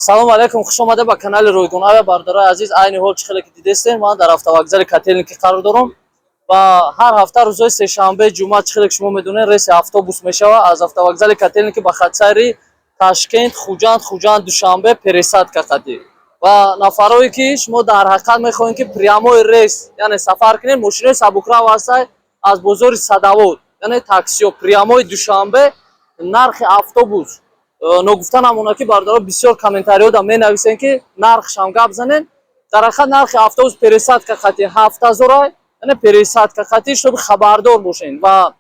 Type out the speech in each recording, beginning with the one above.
салом алейкум, хуш омада ба канали рӯйгонави бардораи азиз. Айни ҳол чӣ хеле ки дидестем, ман дар автовокзали Котельники қарор дорам ва ҳар ҳафта рӯзои сешанбе, ҷумъа чӣ хеле ки шумо медонед рейси автобус мешава аз автовокзали Котельники ба хатсайри Ташкент, Хуҷанд, Душанбе пересадка қатӣ. Ва нафарое ки шумо дар ҳақиқат мехоҳед ки прямои рейс яъне сафар кунед, мошинои сабукрав ҳастанд аз бозори Садовод, яъне таксиё прямои Душанбе нархи автобус ногуфта намона ки бардора бисёр комментариҳода менависен ки нархшам гап занен. Дар ҳақиқат нархи автобус пересадка қати 7000, яъне пересадка қати шуд хабардор бошед ва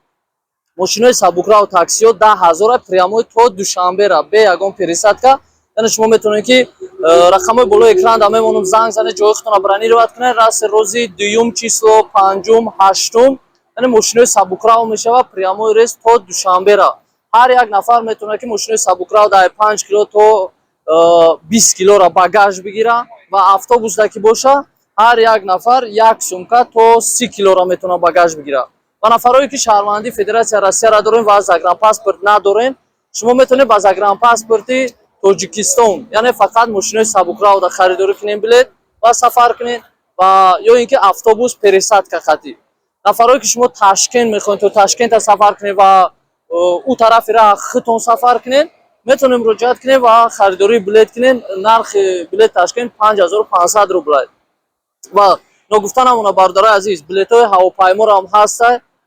мошинои сабукрав таксиё 10000 прямои то Душанбера бе ягон пересадка. яъне шумо метавонед ки рақамҳои болои экранда мемонам, занг занед, ҷои худтонро бронировать кунед, раси рӯзи 2 число, 5, 8, яъне мошинои сабукрав мешава прямои рейс то Душанбера. ҳар як нафар метавонад ки мошинои сабукрав дар 5 кило то 20 килора багаж бигира ва автобусда ки боша ҳар як нафар 1 сумка то 30 килора метавонад багаж бигира. ва нафарое ки шаҳрвандии Федератсияи Россияро дорен ва загранпаспорт надорен, шумо метавонед ба загранпаспорти Тоҷикистон, яъне фақат мошинои сабукрав да харидорӣ кунед билет ва сафар кунед ва ё ин ки автобус пересадка қатӣ. нафарое ки шумо Ташкент мехоҳед, то Ташкента сафар кунед ва او طرف را خودتون سفر کنین، میتونیم مراجعت کنیم و خریداری بلیت کنین. نرخ بلیت تاشکند 5500 روبل و نگفتن همون بردارای عزیز بلیت های هواپیما را هم هست.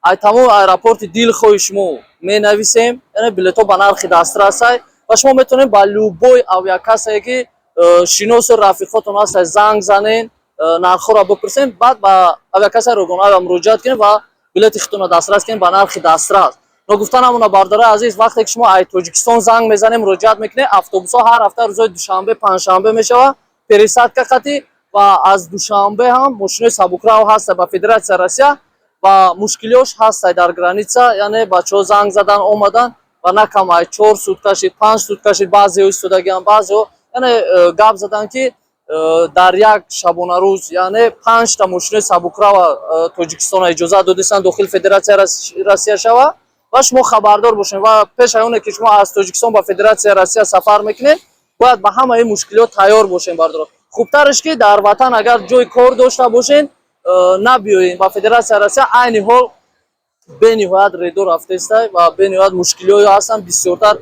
ای تمام ایرپورت دیل خوی شما می نویسیم، یعنی بلیت ها به نرخ دسترس و شما میتونید با لوبوی اویاکاسی که شناس رفیقاتون هست زنگ زنین، نرخ را بپرسین، بعد با اویاکاسی روگانای مراجعت کنین و بلیت خودتون دسترس کنین به نرخ دسترس. نگفتن همون برداره عزیز وقتی که شما ای توجیکستان زنگ میزنیم مراجعت میکنه، اتوبوس ها هر هفته روزهای دوشنبه پنجشنبه میشوه пересадка قطعی و از دوشنبه هم ماشین سبوکراو هست با فدراسیای روسیه و مشکلیش هست در گرانیچه، یعنی بچه‌ها زنگ زدن اومدن و نکم ای 4 سوت کشید 5 سوت کشید، بعضی ایستادگی هم بعضی یعنی گپ زدن که در یک شبانه روز یعنی 5 تا ماشین سبوکراو توجیکستان اجازه دادن داخل فدراسیای روسیه شوه و شما خبردار باشین و پیش اون که شما از توجیکستان با فدراسیای روسیه سفر میکنید باید به همه این مشکلات تیار باشین. بردار خوبترش که در وطن اگر جای کار داشته باشین نبیاین با فدراسیای روسیه. عین حال به نهایت ریدو رفته است و به نهایت مشکلات هستن بسیارتر.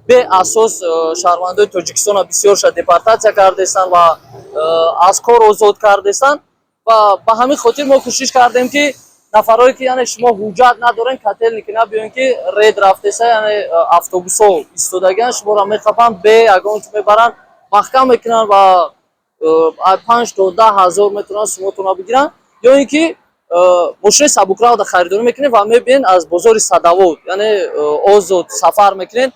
به اساس شهروندان توجیکستان بسیار شد دپورتاسیا کرده استن و از کار آزاد کرده استن و به همین خاطر ما کوشش کردیم که نفرایی که یعنی شما حجت ندارن Котельники نبیاین که رید رفته است، یعنی اتوبوس ها ایستادگان شما را میخوابن به یگان میبرن محکم میکنن و 5 تا 10000 میتونن شما بگیرن، یا اینکه ماشین سبوکراو را خریداری میکنین و میبینین از بازار صدوود یعنی آزاد سفر میکنین.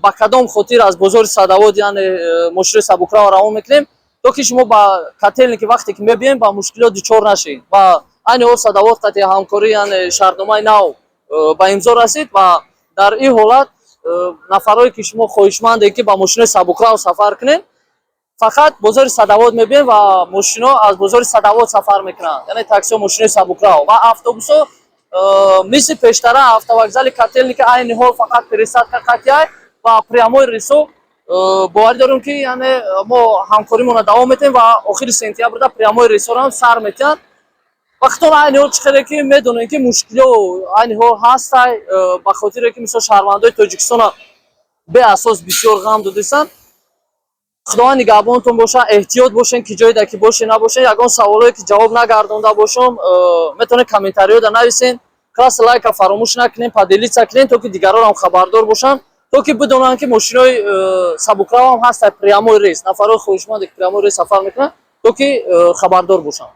با کدام خاطر از بازار صدوود یعنی ماشین سبوکراو روان میکنیم تا که شما با Котельники وقتی که میبینین با مشکلات دچار نشین. با عین حال صدوات قطعی همکاری یعنی شرطنامه نو با امضا رسید و در این حالت نفرایی که شما خواهشمندید که با ماشین سبوکراو سفر کنین فقط بازار صدوات میبینین و ماشینا از بازار صدوات سفر میکنن، یعنی تاکسی ماشین سبوکراو و اتوبوس مثل پیشتر автовокзали Котельники عین حال فقط пересадка قطعی و прямой рейсо باور دارم که یعنی ما همکاریمون دوام میدیم و آخر سپتامبر دا прямой рейсо هم سر میتن. وقتی عین حال چقدر که میدونین که مشکلی عین حال هست به خاطر که مثلا شهروندای توجیکستان به اساس بسیار غم دادن. خداوند نگهبانتون باشه، احتیاط باشین که جایی که باشه نباشه. یگان سوالایی که جواب نگردونده باشم میتونید کامنتاریو دا نویسین. کلاس لایک فراموش نکنین، پادلیت کنین تا که دیگران هم خبردار باشن، تا که بدونن که ماشینای سبوکراو هم هست پریاموی ریس، نفرای خودشمند که پریاموی ریس سفر میکنن تا که خبردار باشن.